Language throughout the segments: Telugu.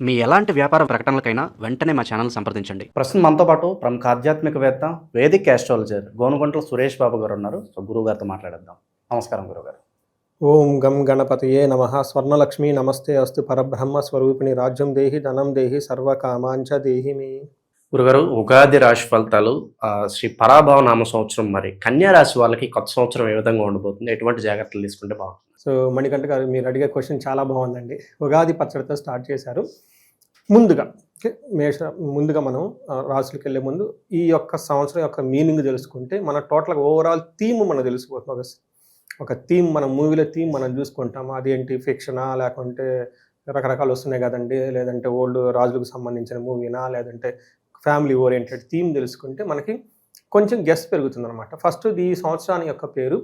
మీ ఎలాంటి వ్యాపార ప్రకటనలకైనా వెంటనే మా ఛానల్ సంప్రదించండి. ప్రస్తుతం మనతో పాటు ప్రముఖ ఆధ్యాత్మికవేత్త వేదిక్ ఆస్ట్రాలజర్ గోనుగంట్ల సురేష్ బాబు గారు ఉన్నారు. సో గురువు గారితో మాట్లాడేద్దాం. నమస్కారం గురుగారు. ఓం గం గణపతయే నమః. స్వర్ణలక్ష్మి నమస్తే అస్తు. పరబ్రహ్మ స్వరూపిణి రాజ్యం దేహి ధనం దేహి సర్వకామాంచ దేహి మే. గురుగారు, ఉగాది రాశి ఫలితాలు శ్రీ పరాభవ నామ సంవత్సరం, మరి కన్యా రాశి వాళ్ళకి కొత్త సంవత్సరం ఏ విధంగా ఉండబోతుంది, ఎటువంటి జాగ్రత్తలు తీసుకుంటే బాగుంటుంది? సో మణికంఠ గారు, మీరు అడిగే క్వశ్చన్ చాలా బాగుందండి. ఉగాది పచ్చడితో స్టార్ట్ చేశారు. ముందుగా మనం రాసులకు వెళ్ళే ముందు ఈ యొక్క సంవత్సరం యొక్క మీనింగ్ తెలుసుకుంటే మన టోటల్గా ఓవరాల్ థీమ్ మనకు తెలిసిపోతుంది. ఒక థీమ్, మన మూవీలో థీమ్ మనం చూసుకుంటాము. అదేంటి, ఫిక్షనా లేకుంటే రకరకాలు వస్తున్నాయి కదండి, లేదంటే ఓల్డ్ రాజులకు సంబంధించిన మూవీనా, లేదంటే ఫ్యామిలీ ఓరియంటెడ్ థీమ్ తెలుసుకుంటే మనకి కొంచెం గెస్ పెరుగుతుంది అనమాట. ఫస్ట్ ఈ సంవత్సరానికి యొక్క పేరు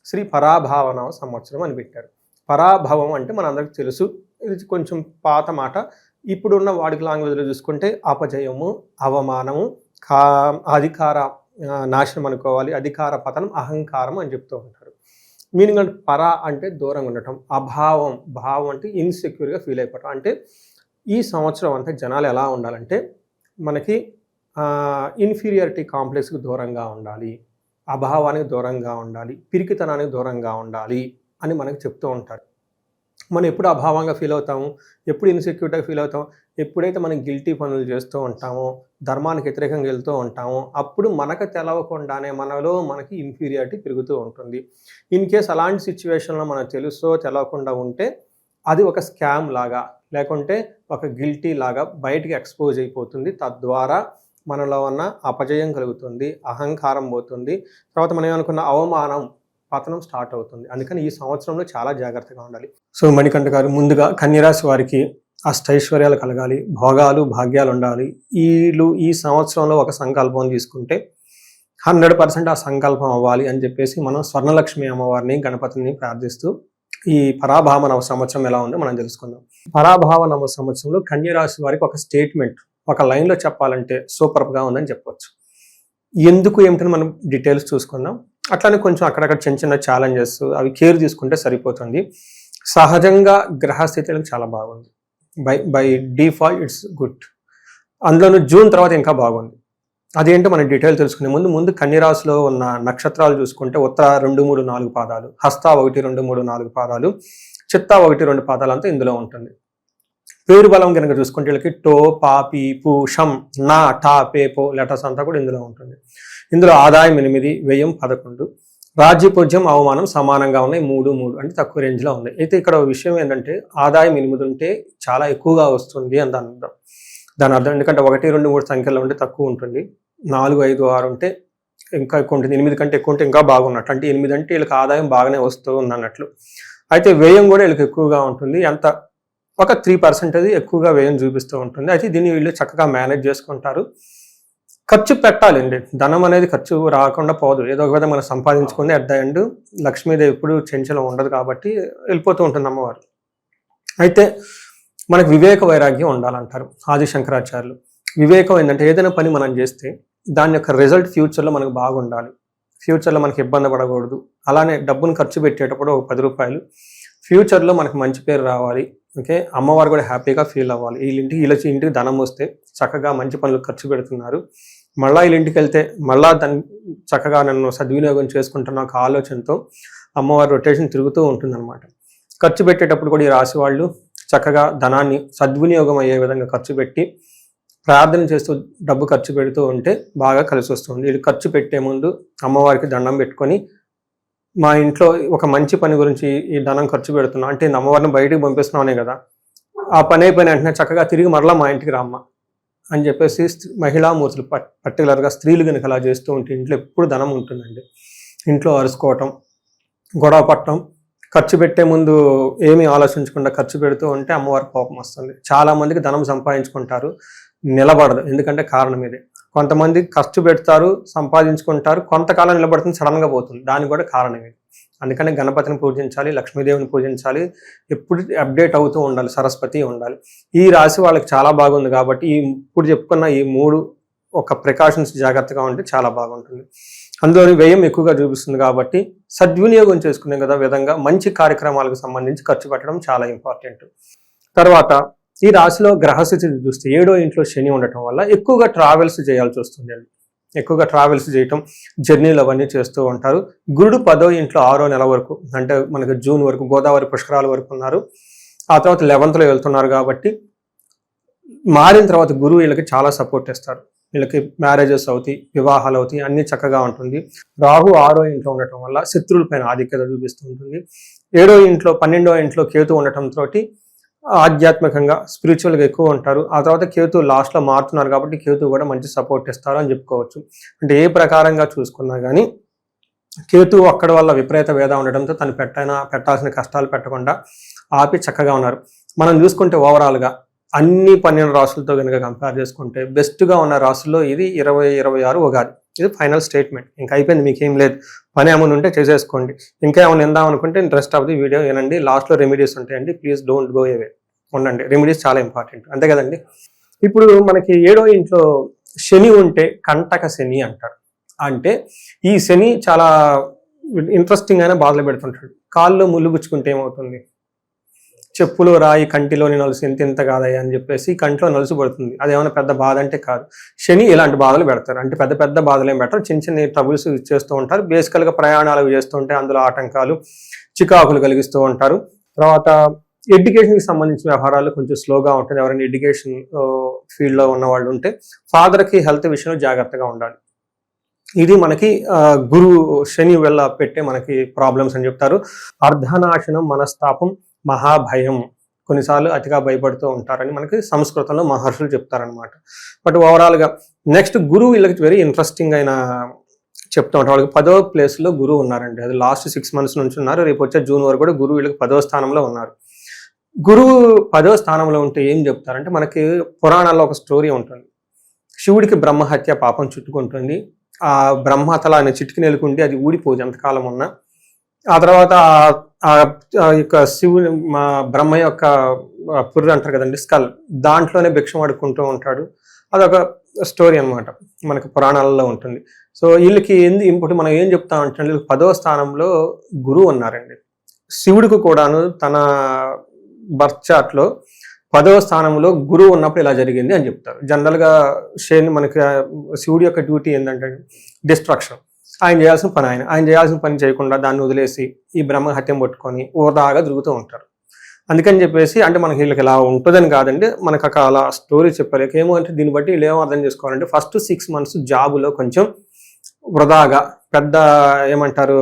శ్రీ పరాభావన సంవత్సరం అని పెట్టారు. పరాభవం అంటే మనందరికీ తెలుసు, ఇది కొంచెం పాత మాట. ఇప్పుడున్న వాడికి లాంగ్వేజ్లో చూసుకుంటే అపజయము, అవమానము, అధికార నాశనం అనుకోవాలి, అధికార పతనం, అహంకారం అని చెప్తూ ఉంటారు. మీనింగ్ అంటే పరా అంటే దూరంగా ఉండటం, అభావం, భావం అంటే ఇన్సెక్యూర్గా ఫీల్ అయిపోవటం. అంటే ఈ సంవత్సరం అంతా జనాలు ఎలా ఉండాలంటే మనకి ఇన్ఫీరియారిటీ కాంప్లెక్స్కి దూరంగా ఉండాలి, అభావానికి దూరంగా ఉండాలి, పిరికితనానికి దూరంగా ఉండాలి అని మనకు చెప్తూ ఉంటారు. మనం ఎప్పుడు అభావంగా ఫీల్ అవుతాము, ఎప్పుడు ఇన్సెక్యూర్గా ఫీల్ అవుతాం, ఎప్పుడైతే మనం గిల్టీ పనులు చేస్తూ ఉంటామో, ధర్మానికి వ్యతిరేకంగా వెళ్తూ ఉంటామో, అప్పుడు మనకు తెలవకుండానే మనకి ఇన్ఫీరియారిటీ పెరుగుతూ ఉంటుంది. ఇన్ కేస్ అలాంటి సిచ్యువేషన్లో మనకు తెలుసో తెలవకుండా ఉంటే అది ఒక స్కామ్ లాగా, లేకుంటే ఒక గిల్టీ లాగా బయటికి ఎక్స్పోజ్ అయిపోతుంది. తద్వారా మనలో ఉన్న అపజయం కలుగుతుంది, అహంకారం పోతుంది, తర్వాత మనం ఏమనుకున్న అవమానం, పతనం స్టార్ట్ అవుతుంది. అందుకని ఈ సంవత్సరంలో చాలా జాగ్రత్తగా ఉండాలి. సో మణికంఠ గారు, ముందుగా కన్యరాశి వారికి అష్టైశ్వర్యాలు కలగాలి, భోగాలు భాగ్యాలు ఉండాలి. వీళ్ళు ఈ సంవత్సరంలో ఒక సంకల్పం తీసుకుంటే 100% ఆ సంకల్పం అవ్వాలి అని చెప్పేసి మనం స్వర్ణలక్ష్మి అమ్మవారిని, గణపతిని ప్రార్థిస్తూ ఈ పరాభావ నవ సంవత్సరం ఎలా ఉందో మనం తెలుసుకుందాం. పరాభావ నవ సంవత్సరంలో కన్యరాశి వారికి ఒక స్టేట్మెంట్ ఒక లైన్లో చెప్పాలంటే సూపర్గా ఉందని చెప్పవచ్చు. ఎందుకు ఏమిటని మనం డీటెయిల్స్ చూసుకుందాం. అట్లానే కొంచెం అక్కడక్కడ చిన్న చిన్న ఛాలెంజెస్, అవి కేర్ తీసుకుంటే సరిపోతుంది. సహజంగా గ్రహస్థితులకు చాలా బాగుంది. By default it's good. అందులోనూ జూన్ తర్వాత ఇంకా బాగుంది. అదేంటో మనం డీటెయిల్ తెలుసుకునే ముందు కన్యరాశిలో ఉన్న నక్షత్రాలు చూసుకుంటే ఉత్తర 2, 3, 4 పాదాలు, హస్త 1, 2, 3, 4 పాదాలు, చిత్త 1, 2 పాదాలు అంతా ఇందులో ఉంటుంది. పేరు బలం కనుక చూసుకుంటే వీళ్ళకి టో, పా, పీ, పు, షం, నా, టా, పే, పో లెటర్స్ అంతా కూడా ఇందులో ఉంటుంది. ఇందులో ఆదాయం 8, వ్యయం 11, రాజ్యపూజ్యం, అవమానం సమానంగా ఉన్నాయి, 3, 3 అంటే తక్కువ రేంజ్లో ఉన్నాయి. అయితే ఇక్కడ విషయం ఏంటంటే ఆదాయం 8 ఉంటే చాలా ఎక్కువగా వస్తుంది అని దాని అర్థం. ఎందుకంటే 1, 2, 3 సంఖ్యలో ఉంటే తక్కువ ఉంటుంది, 4, 5, 6 ఉంటే ఇంకా ఎక్కువ ఉంటుంది, 8 కంటే ఎక్కువ ఉంటే ఇంకా బాగున్నట్టు. అంటే 8 అంటే వీళ్ళకి ఆదాయం బాగానే వస్తూ ఉంది అన్నట్లు. అయితే వ్యయం కూడా వీళ్ళకి ఎక్కువగా ఉంటుంది. ఎంత ఒక 3% ఎక్కువగా వ్యయం చూపిస్తూ ఉంటుంది. అయితే దీన్ని వీళ్ళు చక్కగా మేనేజ్ చేసుకుంటారు. ఖర్చు పెట్టాలండి, ధనం అనేది ఖర్చు రాకుండా పోదు. ఏదో ఒక విధంగా మనం సంపాదించుకుంది అట్ ద ఎండ్ లక్ష్మీదేవి ఎప్పుడు చెంచలం ఉండదు కాబట్టి వెళ్ళిపోతూ ఉంటుంది అమ్మవారు. అయితే మనకు వివేక వైరాగ్యం ఉండాలంటారు ఆది శంకరాచార్యులు. వివేకం ఏంటంటే ఏదైనా పని మనం చేస్తే దాని యొక్క రిజల్ట్ ఫ్యూచర్లో మనకు బాగుండాలి, ఫ్యూచర్లో మనకి ఇబ్బంది పడకూడదు. అలానే డబ్బును ఖర్చు పెట్టేటప్పుడు ఒక 10 రూపాయలు ఫ్యూచర్లో మనకు మంచి పేరు రావాలి, ఓకే, అమ్మవారు కూడా హ్యాపీగా ఫీల్ అవ్వాలి. వీళ్ళ ఇంటికి ధనం వస్తే చక్కగా మంచి పనులు ఖర్చు పెడుతున్నారు, మళ్ళీ వీళ్ళ ఇంటికి వెళ్తే మళ్ళీ దాన్ని చక్కగా నన్ను సద్వినియోగం చేసుకుంటున్న ఒక ఆలోచనతో అమ్మవారి రొటేషన్ తిరుగుతూ ఉంటుందన్నమాట. ఖర్చు పెట్టేటప్పుడు కూడా ఈ రాశి వాళ్ళు చక్కగా ధనాన్ని సద్వినియోగం అయ్యే విధంగా ఖర్చు పెట్టి ప్రార్థన చేస్తూ డబ్బు ఖర్చు పెడుతూ ఉంటే బాగా కలిసి వస్తుంది. వీళ్ళు ఖర్చు పెట్టే ముందు అమ్మవారికి దండం పెట్టుకొని, మా ఇంట్లో ఒక మంచి పని గురించి ఈ ధనం ఖర్చు పెడుతున్నాం అంటే అమ్మవారిని బయటికి పంపిస్తున్నామనే కదా, ఆ పని అయిపోయిన వెంటనే చక్కగా తిరిగి మరలా మా ఇంటికి రామ్మ అని చెప్పేసి మహిళామూర్తులు, పర్టికులర్గా స్త్రీలు కనుక అలా చేస్తూ ఉంటే ఇంట్లో ఎప్పుడు ధనం ఉంటుందండి. ఇంట్లో అరుచుకోవటం, గొడవ పట్టడం, ఖర్చు పెట్టే ముందు ఏమీ ఆలోచించకుండా ఖర్చు పెడుతూ ఉంటే అమ్మవారి కోపం వస్తుంది. చాలామందికి ధనం సంపాదించుకుంటారు, నిలబడదు. ఎందుకంటే కారణం ఇదే. కొంతమంది ఖర్చు పెడతారు, సంపాదించుకుంటారు, కొంతకాలం నిలబడుతుంది, సడన్గా పోతుంది. దానికి కూడా కారణం ఇది. అందుకని గణపతిని పూజించాలి, లక్ష్మీదేవిని పూజించాలి, ఎప్పుడు అప్డేట్ అవుతూ ఉండాలి, సరస్వతి ఉండాలి. ఈ రాశి వాళ్ళకి చాలా బాగుంది కాబట్టి ఇప్పుడు చెప్పుకున్న ఈ 3 ఒక ప్రికాషన్స్ జాగ్రత్తగా ఉంటే చాలా బాగుంటుంది. అందులో వ్యయం ఎక్కువగా చూపిస్తుంది కాబట్టి సద్వినియోగం చేసుకునే విధంగా మంచి కార్యక్రమాలకు సంబంధించి ఖర్చు పెట్టడం చాలా ఇంపార్టెంట్. తర్వాత ఈ రాశిలో గ్రహస్థితి చూస్తే 7వ ఇంట్లో శని ఉండటం వల్ల ఎక్కువగా ట్రావెల్స్ చేయాల్సి వస్తుంది అండి. ఎక్కువగా ట్రావెల్స్ చేయటం, జర్నీలు అవన్నీ చేస్తూ ఉంటారు. గురుడు 10వ ఇంట్లో 6వ నెల వరకు, అంటే మనకి జూన్ వరకు గోదావరి పుష్కరాల వరకు ఉన్నారు. ఆ తర్వాత 11th వెళ్తున్నారు కాబట్టి మారిన తర్వాత గురువు వీళ్ళకి చాలా సపోర్ట్ ఇస్తారు. వీళ్ళకి మ్యారేజెస్ అవుతాయి, వివాహాలు అవుతాయి, అన్ని చక్కగా ఉంటుంది. రాహు 6వ ఇంట్లో ఉండటం వల్ల శత్రువుల పైన ఆధిక్యత చూపిస్తూ ఉంటుంది. 7వ ఇంట్లో 12వ ఇంట్లో కేతు ఉండటంతో ఆధ్యాత్మికంగా స్పిరిచువల్గా ఎక్కువ ఉంటారు. ఆ తర్వాత కేతు లాస్ట్లో మారుతున్నారు కాబట్టి కేతు కూడా మంచి సపోర్ట్ ఇస్తారు అని చెప్పుకోవచ్చు. అంటే ఏ ప్రకారంగా చూసుకున్నా కానీ కేతు అక్కడ వల్ల విపరీత వేద ఉండడంతో తను పెట్టాల్సిన కష్టాలు పెట్టకుండా ఆపి చక్కగా ఉన్నారు. మనం చూసుకుంటే ఓవరాల్గా అన్ని 12 రాసులతో కనుక కంపేర్ చేసుకుంటే బెస్ట్గా ఉన్న రాసుల్లో ఇది 2026 ఉగాది. ఇది ఫైనల్ స్టేట్మెంట్. ఇంకా అయిపోయింది, మీకేం లేదు. పని ఏమైనా ఉంటే చేసేసుకోండి. ఇంకా ఏమైనా విందాం అనుకుంటే రెస్ట్ ఆఫ్ ది వీడియో వినండి. లాస్ట్లో రెమెడీస్ ఉంటాయండి. ప్లీజ్ డోంట్ గో అవే, ఉండండి. రెమెడీస్ చాలా ఇంపార్టెంట్, అంతే కదండి. ఇప్పుడు మనకి 7వ ఇంట్లో శని ఉంటే కంటక శని అంటారు. అంటే ఈ శని చాలా ఇంట్రెస్టింగ్ అయినా బాధలు పెడుతుంటాడు. కాల్లో ముళ్ళు గుచ్చుకుంటే ఏమవుతుంది? చెప్పులు రాయి కంటిలోని నలుసు ఎంత కాదయ్యా అని చెప్పేసి కంటిలో నలుసు పడుతుంది. అదేమైనా పెద్ద బాధ అంటే కాదు. శని ఇలాంటి బాధలు పెడతారు. అంటే పెద్ద పెద్ద బాధలు ఏం పెట్టరు, చిన్న చిన్న ట్రబుల్స్ చేస్తూ ఉంటారు. బేసికల్గా ప్రయాణాలు చేస్తూ ఉంటే అందులో ఆటంకాలు, చికాకులు కలిగిస్తూ ఉంటారు. తర్వాత ఎడ్యుకేషన్కి సంబంధించిన వ్యవహారాలు కొంచెం స్లోగా ఉంటుంది. ఎవరైనా ఎడ్యుకేషన్ ఫీల్డ్లో ఉన్న వాళ్ళు ఉంటే ఫాదర్కి హెల్త్ విషయంలో జాగ్రత్తగా ఉండాలి. ఇది మనకి గురువు శని వల్ల పెట్టే మనకి ప్రాబ్లమ్స్ అని చెప్తారు. అర్ధనాశనం, మనస్తాపం, మహాభయం, కొన్నిసార్లు అతిగా భయపడుతూ ఉంటారని మనకి సంస్కృతంలో మహర్షులు చెప్తారనమాట. బట్ ఓవరాల్గా నెక్స్ట్ గురువు వీళ్ళకి వెరీ ఇంట్రెస్టింగ్ అయిన చెప్తూ ఉంటారు. వాళ్ళకి 10వ ప్లేస్లో గురువు ఉన్నారండి. అది లాస్ట్ 6 months నుంచి ఉన్నారు. రేపు వచ్చే జూన్ వరకు కూడా గురువు వీళ్ళకి 10వ స్థానంలో ఉన్నారు. గురువు 10వ స్థానంలో ఉంటే ఏం చెప్తారంటే మనకి పురాణాల్లో ఒక స్టోరీ ఉంటుంది. శివుడికి బ్రహ్మహత్య పాపం చుట్టుకుంటుంది. ఆ బ్రహ్మతల అనే చిటికి నెలుకుండి అది ఊడిపోదు ఎంతకాలం ఉన్నా. ఆ తర్వాత యొక్క శివుని బ్రహ్మ యొక్క పుర్రు అంటారు కదండి, స్కల్, దాంట్లోనే భిక్షం అడుక్కుంటూ ఉంటాడు. అదొక స్టోరీ అనమాట, మనకి పురాణాలలో ఉంటుంది. సో వీళ్ళకి ఇప్పుడు మనం ఏం చెప్తామంటే వీళ్ళకి 10వ స్థానంలో గురువు ఉన్నారండి. శివుడికి కూడాను తన బర్త్ చార్ట్లో 10వ స్థానంలో గురువు ఉన్నప్పుడు ఇలా జరిగింది అని చెప్తారు. జనరల్గా మనకి శివుడి యొక్క డ్యూటీ ఏంటంటే డిస్ట్రక్షన్. ఆయన చేయాల్సిన పని ఆయన చేయాల్సిన పని చేయకుండా దాన్ని వదిలేసి ఈ బ్రహ్మహత్యం పట్టుకొని ఓదాగా తిరుగుతూ ఉంటారు. అందుకని చెప్పేసి అంటే మనకి వీళ్ళకి ఇలా ఉంటుందని కాదండి, మనకు అలా స్టోరీ చెప్పలేక ఏమో అంటే దీన్ని బట్టి వీళ్ళు ఏమో అర్థం చేసుకోవాలంటే ఫస్ట్ 6 months జాబులో కొంచెం వృధాగా పెద్ద ఏమంటారు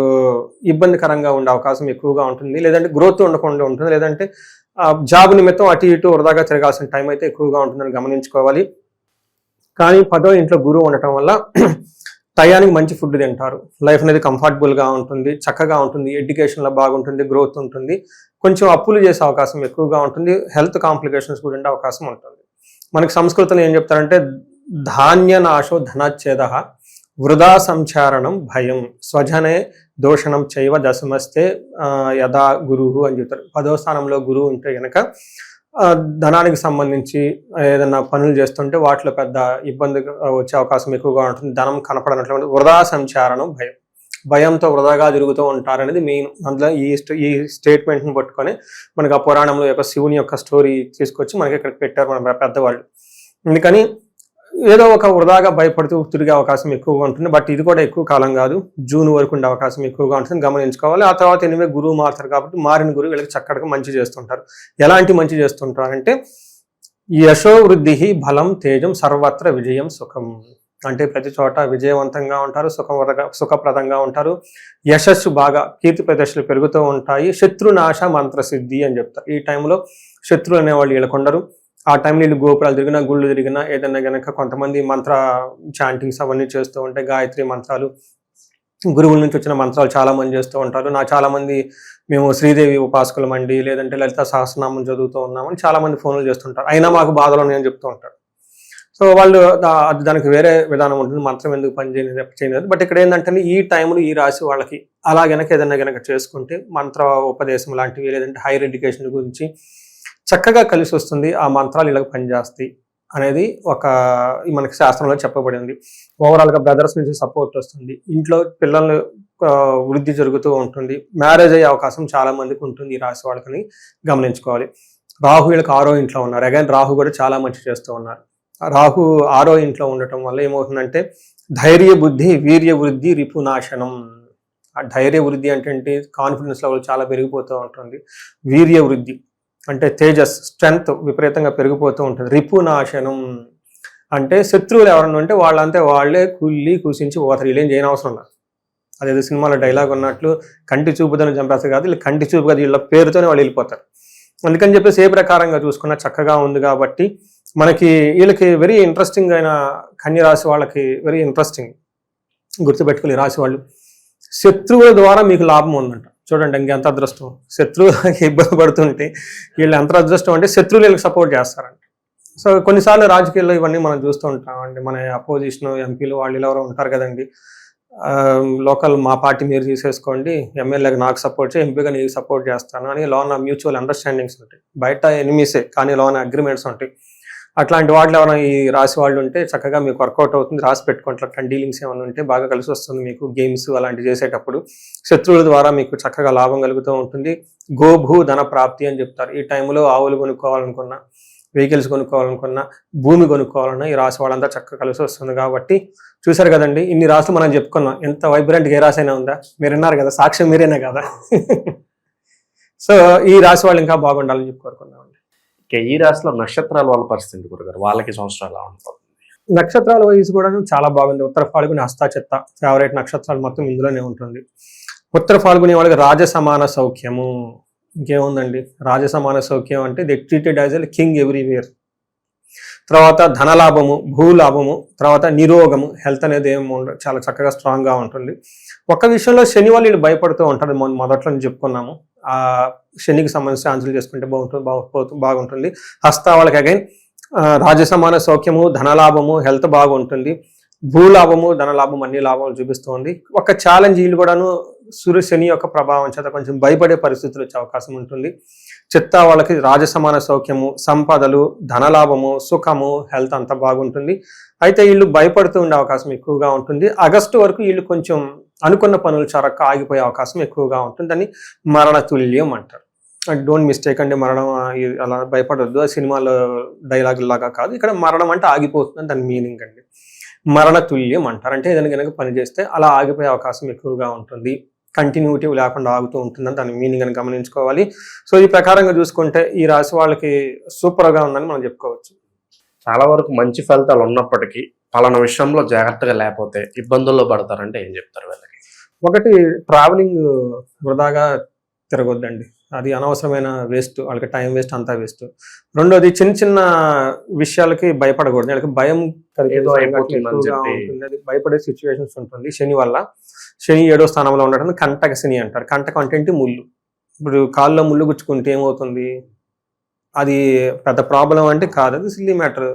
ఇబ్బందికరంగా ఉండే అవకాశం ఎక్కువగా ఉంటుంది. లేదంటే గ్రోత్ ఉండకుండా ఉంటుంది. లేదంటే జాబ్ నిమిత్తం అటు ఇటు వృధాగా తిరగాల్సిన టైం అయితే ఎక్కువగా ఉంటుందని గమనించుకోవాలి. కానీ 10వ ఇంట్లో గురువు ఉండటం వల్ల టయానికి మంచి ఫుడ్ తింటారు. లైఫ్ అనేది కంఫర్టబుల్గా ఉంటుంది, చక్కగా ఉంటుంది, ఎడ్యుకేషన్లో బాగుంటుంది, గ్రోత్ ఉంటుంది. కొంచెం అప్పులు చేసే అవకాశం ఎక్కువగా ఉంటుంది. హెల్త్ కాంప్లికేషన్స్ కూడా ఉండే అవకాశం ఉంటుంది. మనకి సంస్కృతంలో ఏం చెప్తారంటే ధాన్యనాశో ధనచ్ఛేద, వృధా సంచారణం భయం, స్వజనే దోషణం చైవ దశమస్తే యథా గురువు అని చెప్తారు. 10వ స్థానంలో గురువు ఉంటే కనుక ధనానికి సంబంధించి ఏదైనా పనులు చేస్తుంటే వాటిలో పెద్ద ఇబ్బంది వచ్చే అవకాశం ఎక్కువగా ఉంటుంది. ధనం కనపడనట్లు వృధా సంచారణం భయం, భయంతో వృధాగా తిరుగుతూ ఉంటారనేది మెయిన్. అందులో ఈ స్టేట్మెంట్ని పట్టుకొని మనకి ఆ పురాణంలో యొక్క శివుని యొక్క స్టోరీ తీసుకొచ్చి మనకి ఇక్కడ పెట్టారు మన పెద్దవాళ్ళు. అందుకని ఏదో ఒక వృధాగా భయపడుతూ తిరిగే అవకాశం ఎక్కువగా ఉంటుంది. బట్ ఇది కూడా ఎక్కువ కాలం కాదు, జూన్ వరకు ఉండే అవకాశం ఎక్కువగా ఉంటుంది, గమనించుకోవాలి. ఆ తర్వాత ఎనిమిది గురువు మారుతారు కాబట్టి మారిన గురువు వీళ్ళకి చక్కగా మంచి చేస్తుంటారు. ఎలాంటి మంచి చేస్తుంటారంటే యశో వృద్ధి బలం తేజం సర్వత్ర విజయం సుఖం. అంటే ప్రతి చోట విజయవంతంగా ఉంటారు, సుఖప్రదంగా ఉంటారు, యశస్సు బాగా కీర్తి ప్రదర్శనలు పెరుగుతూ ఉంటాయి. శత్రునాశ మంత్రసిద్ధి అని చెప్తారు. ఈ టైంలో శత్రులు అనేవాళ్ళు వీళ్ళకుండరు. ఆ టైంలో వీళ్ళు గోపురాలు తిరిగినా గుళ్ళు తిరిగినా ఏదైనా కనుక కొంతమంది మంత్ర చాంటింగ్స్ అవన్నీ చేస్తూ ఉంటాయి. గాయత్రి మంత్రాలు, గురువుల నుంచి వచ్చిన మంత్రాలు చాలా మంది చేస్తూ ఉంటారు. చాలా మంది మేము శ్రీదేవి ఉపాసకులం అండి, లేదంటే లలిత సహస్రనామం చదువుతూ ఉన్నామని చాలా మంది ఫోన్లు చేస్తుంటారు. అయినా మాకు బాధలు ఉన్నాయని చెప్తూ ఉంటారు. సో వాళ్ళు దానికి వేరే విధానం ఉంటుంది, మంత్రం ఎందుకు చేయలేదు. బట్ ఇక్కడ ఏంటంటే ఈ టైంలో ఈ రాశి వాళ్ళకి అలా ఏదైనా గనక చేసుకుంటే మంత్ర ఉపదేశం లాంటివి లేదంటే హైయర్ ఎడ్యుకేషన్ గురించి చక్కగా కలిసి వస్తుంది. ఆ మంత్రాలు ఇలాగ పనిచేస్తాయి అనేది మనకి శాస్త్రంలో చెప్పబడింది. ఓవరాల్గా బ్రదర్స్ నుంచి సపోర్ట్ వస్తుంది, ఇంట్లో పిల్లలు వృద్ధి జరుగుతూ ఉంటుంది, మ్యారేజ్ అయ్యే అవకాశం చాలా మందికి ఉంటుంది ఈ రాశి వాళ్ళకని గమనించుకోవాలి. రాహు వీళ్ళకి 6వ ఇంట్లో ఉన్నారు. అగైన్ రాహు కూడా చాలా మంచి చేస్తూ ఉన్నారు. రాహు 6వ ఇంట్లో ఉండటం వల్ల ఏమవుతుందంటే ధైర్య బుద్ధి, వీర్య వృద్ధి, రిపునాశనం. ఆ ధైర్య వృద్ధి అంటే ఏంటి? కాన్ఫిడెన్స్ లెవెల్ చాలా పెరిగిపోతూ ఉంటుంది. వీర్య వృద్ధి అంటే తేజస్, స్ట్రెంగ్త్ విపరీతంగా పెరిగిపోతూ ఉంటుంది. రిపునాశనం అంటే శత్రువులు ఎవరన్నా ఉంటే వాళ్ళంతే వాళ్ళే కూసించి పోతారు. వీళ్ళేం చేయని అవసరం లేదు. అదేదో సినిమాలో డైలాగ్ ఉన్నట్లు కంటి చూపుదని చంపేస్తారు కాదు, వీళ్ళు కంటి చూపు కాదు, వీళ్ళ పేరుతోనే వాళ్ళు వెళ్ళిపోతారు. అందుకని చెప్పేసి ఏ ప్రకారంగా చూసుకున్నా చక్కగా ఉంది కాబట్టి మనకి వీళ్ళకి వెరీ ఇంట్రెస్టింగ్ అయిన కన్య రాశి వాళ్ళకి వెరీ ఇంట్రెస్టింగ్ గుర్తుపెట్టుకుని రాశి వాళ్ళు శత్రువుల ద్వారా మీకు లాభం ఉందంట. చూడండి ఇంకెంత అదృష్టం. శత్రువులకి ఇబ్బంది పడుతుంటే వీళ్ళు ఎంత అదృష్టం అంటే శత్రువులు వీళ్ళకి సపోర్ట్ చేస్తారంట. సో కొన్నిసార్లు రాజకీయాల్లో ఇవన్నీ మనం చూస్తూ ఉంటామండి. మన అపోజిషన్ ఎంపీలు వాళ్ళు ఎవరో ఉంటారు కదండి, లోకల్ మా పార్టీ మీరు తీసేసుకోండి, ఎమ్మెల్యేగా నాకు సపోర్ట్ చేయి, ఎంపీగా నీకు సపోర్ట్ చేస్తాను అని లోన మ్యూచువల్ అండర్స్టాండింగ్స్ ఉంటాయి. బయట ఎనిమీసే కానీ లోన అగ్రిమెంట్స్ ఉంటాయి. అట్లాంటి వాటిలో ఎవరైనా ఈ రాసి వాళ్ళు ఉంటే చక్కగా మీకు వర్కౌట్ అవుతుంది. రాసి పెట్టుకుంటారు. అట్లాంటి డీలింగ్స్ ఏమైనా ఉంటే బాగా కలిసి వస్తుంది మీకు. గేమ్స్ అలాంటివి చేసేటప్పుడు శత్రువుల ద్వారా మీకు చక్కగా లాభం కలుగుతూ ఉంటుంది. గోభూ ధన ప్రాప్తి అని చెప్తారు. ఈ టైంలో ఆవులు కొనుక్కోవాలనుకున్నా, వెహికల్స్ కొనుక్కోవాలనుకున్నా, భూమి కొనుక్కోవాలన్నా ఈ రాశి వాళ్ళంతా చక్కగా కలిసి వస్తుంది. కాబట్టి చూసారు కదండి, ఇన్ని రాసులు మనం చెప్పుకున్నాం. ఎంత వైబ్రెంట్గా ఏ రాసి అయినా ఉందా? మీరు విన్నారు కదా, సాక్ష్యం మీరేనా కదా. సో ఈ రాశి వాళ్ళు ఇంకా బాగుండాలని చెప్పి కోరుకున్నామండి. ఈ రాశిలో నక్షత్రాల వాళ్ళ పరిస్థితి గురుగారు, వాళ్ళకి సంవత్సరాలు ఎలా ఉంటుంది? నక్షత్రాల వయసు కూడా చాలా బాగుంది. ఉత్తర ఫాల్గుని, హస్త చిత్త ఫేవరెట్ నక్షత్రాలు మొత్తం ఇందులోనే ఉంటుంది. ఉత్తర ఫాల్గుని వాళ్ళకి రాజసమాన సౌఖ్యము. ఇంకేముందండి, రాజసమాన సౌఖ్యం అంటే they treated as a king everywhere. తర్వాత ధనలాభము, భూలాభము, తర్వాత నిరోగము, హెల్త్ అనేది చాలా చక్కగా స్ట్రాంగ్గా ఉంటుంది. ఒక్క విషయంలో శని వాళ్ళు వీళ్ళు భయపడుతూ ఉంటారు. మొదట్లో చెప్పుకున్నాము. ఆ శనికి సంబంధించి ఆన్సర్లు చేసుకుంటే బాగుంటుంది. హస్త వాళ్ళకి అగైన్ రాజసమాన సౌఖ్యము, ధనలాభము, హెల్త్ బాగుంటుంది. భూలాభము, ధనలాభం అన్ని లాభాలు చూపిస్తుంది. ఒక ఛాలెంజ్ వీళ్ళు కూడాను సూర్య శని యొక్క ప్రభావం చేత కొంచెం భయపడే పరిస్థితులు వచ్చే అవకాశం ఉంటుంది. చిత్త వాళ్ళకి రాజసమాన సౌఖ్యము, సంపదలు, ధనలాభము, సుఖము, హెల్త్ అంతా బాగుంటుంది. అయితే వీళ్ళు భయపడుతూ ఉండే అవకాశం ఎక్కువగా ఉంటుంది. ఆగస్టు వరకు వీళ్ళు కొంచెం అనుకున్న పనులు చరక్క ఆగిపోయే అవకాశం ఎక్కువగా ఉంటుంది. అని మరణ తుల్యం అంటారు. డోంట్ మిస్టేక్ అండి, మరణం అలా భయపడొద్దు. ఆ సినిమాలో డైలాగ్ లాగా కాదు, ఇక్కడ మరణం అంటే ఆగిపోతుంది దాని మీనింగ్ అండి. మరణ తుల్యం అంటారు. అంటే ఏదైనా కనుక పని చేస్తే అలా ఆగిపోయే అవకాశం ఎక్కువగా ఉంటుంది. కంటిన్యూటీ లేకుండా ఆగుతూ ఉంటుందని దాని మీనింగ్ అని గమనించుకోవాలి. సో ఈ ప్రకారంగా చూసుకుంటే ఈ రాశి వాళ్ళకి సూపర్గా ఉందని మనం చెప్పుకోవచ్చు. చాలా వరకు మంచి ఫలితాలు ఉన్నప్పటికీ పలానా విషయంలో జాగ్రత్తగా లేకపోతే ఇబ్బందుల్లో పడతారంటే ఏం చెప్తారు వీళ్ళకి? ఒకటి, ట్రావెలింగ్ వృధాగా తిరగొద్దండి. అది అనవసరమైన వేస్ట్, వాళ్ళకి టైం వేస్ట్, అంతా వేస్ట్. రెండోది, చిన్న చిన్న విషయాలకి భయపడకూడదు. వాళ్ళకి భయం ఏదో అయిపోతుందని చెప్పి అది భయపడే సిచ్యువేషన్స్ ఉంటుంది. శని వల్ల, శని 7వ స్థానంలో ఉండడం కంటక శని అంటారు. కంటకం అంటే ఏంటి? ముళ్ళు. ఇప్పుడు కాళ్ళలో ముళ్ళు గుచ్చుకుంటే ఏమవుతుంది? అది పెద్ద ప్రాబ్లం అంటే కాదు, అది సిల్లీ మ్యాటర్.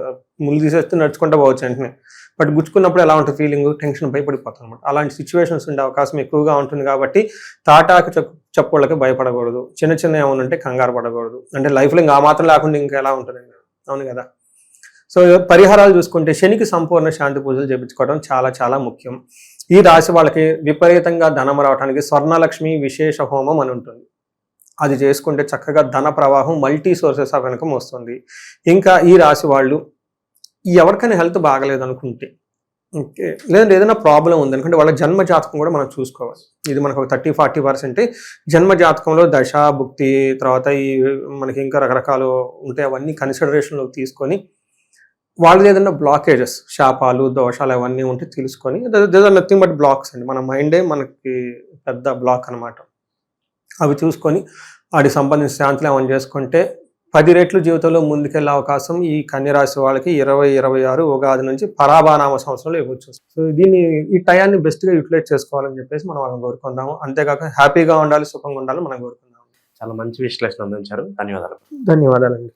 ముళ్ళు తీసేస్తే నడుచుకుంటూ పోవచ్చు వెంటనే. బట్ గుచ్చుకున్నప్పుడు ఎలా ఉంటుంది ఫీలింగ్? టెన్షన్, భయపడిపోతాం అనమాట. అలాంటి సిచ్యువేషన్స్ ఉండే అవకాశం ఎక్కువగా ఉంటుంది. కాబట్టి తాటాకు చప్పుళ్ళకి భయపడకూడదు. చిన్న చిన్న ఏమైనా ఉంటే కంగారు పడకూడదు. అంటే లైఫ్లో ఇంకా ఆ మాత్రం లేకుండా ఇంకా ఎలా ఉంటుందండి? అవును కదా. సో పరిహారాలు చూసుకుంటే శనికి సంపూర్ణ శాంతి పూజలు చేయించుకోవడం చాలా చాలా ముఖ్యం. ఈ రాశి వాళ్ళకి విపరీతంగా ధనం రావడానికి స్వర్ణలక్ష్మి విశేష హోమం అని ఉంటుంది. అది చేసుకుంటే చక్కగా ధన ప్రవాహం, మల్టీ సోర్సెస్ ఆఫ్ ఇన్కమ్ వస్తుంది. ఇంకా ఈ రాశి వాళ్ళు ఎవరికైనా హెల్త్ బాగలేదు అనుకుంటే, ఓకే, లేదంటే ఏదైనా ప్రాబ్లం ఉంది అనుకుంటే వాళ్ళ జన్మ జాతకం కూడా మనం చూసుకోవాలి. ఇది మనకు ఒక 30-40% జన్మ జాతకంలో దశ, భుక్తి, తర్వాత ఈ మనకి ఇంకా రకరకాలు ఉంటాయి. అవన్నీ కన్సిడరేషన్లోకి తీసుకొని వాళ్ళది ఏదైనా బ్లాకేజెస్, శాపాలు, దోషాలు అవన్నీ ఉంటే తెలుసుకొని, నథింగ్ బట్ బ్లాక్స్ అండి. మన మైండే మనకి పెద్ద బ్లాక్ అనమాట. అవి చూసుకొని వాటికి సంబంధించిన శాంతులు ఏమైనా చేసుకుంటే 10 రెట్లు జీవితంలో ముందుకెళ్ళే అవకాశం ఈ కన్యరాశి వాళ్ళకి 2026 ఉగాది నుంచి పరాభానామ సంవత్సరంలో ఇవ్వచ్చు. సో దీన్ని, ఈ టయాన్ని బెస్ట్గా యూటిలైజ్ చేసుకోవాలని చెప్పేసి మనం వాళ్ళని కోరుకుందాము. అంతేకాక హ్యాపీగా ఉండాలి, సుఖంగా ఉండాలి మనం కోరుకుందాము. చాలా మంచి విశ్లేషణ అందించారు. ధన్యవాదాలు. ధన్యవాదాలండి.